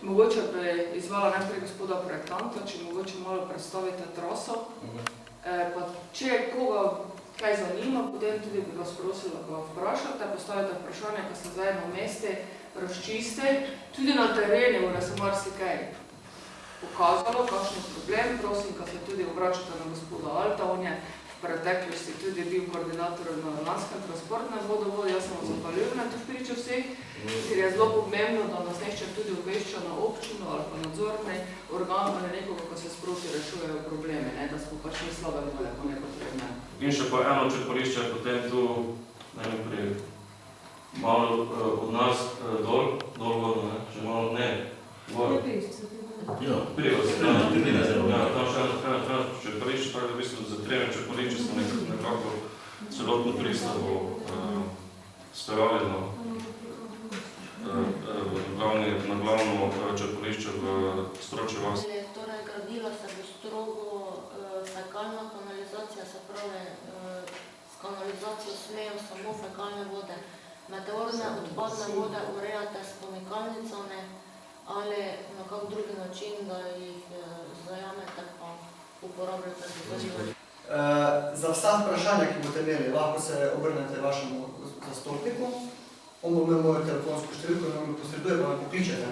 Mogoče bi izvala najprej gospoda projektanta, če mogoče malo predstavite traso. Pa če koga kaj zanima, potem tudi bi vas prosila, da vprašate, postavite vprašanje, ko se zdaj na mesti razčiste. Tudi na terenu mora se marsikaj pokazalo, kakšen problem. Prosim, ko se tudi obračate na gospoda Alta, on je v preteklosti tudi bil koordinator na lanskem transportnem vodovodu. Jaz sem vam zahvaljujem tu v priču vseh, ker je zelo pomembno, da nas nešče tudi obvešča na občino ali pa nadzorni organ, ali nekoga, ko se sproti rešujejo probleme, da smo pač mi slabe imeli po nepotrebne. In še pa eno črpališče, potem tu, malo od nas dol vodno, že malo ne, gor. Prijevo se tam še eno črpališče, tako da v bistvu za treme črpališče smo nekako celotno pristavo spravili na glavno črpališče v Stročji vasi. Torej, gradila se bo strogo fekalna kanalizacija, se pravi, s kanalizacijo smejo samo fekalne vode. Meteorne odpadne vode urejate s pomikalnicami ali na kak drugi način, da jih zajamete pa uporabljate za zadnje. Za vsa vprašanja, ki boste imeli, lahko se obrnete vašemu zastopniku. On bo imel mojo telefonsko številko in vam posreduje, pa me pokličete.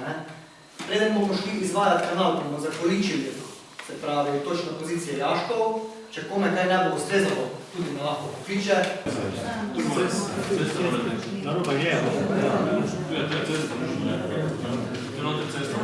Preden bomo šli izvajati kanal, bomo zakoličili, se pravi, točno pozicije jaškov. Če kome kaj ne bo ustrezalo, tudi me lahko pokliče. Naroba je. Tu je te cesta, tu je cesta.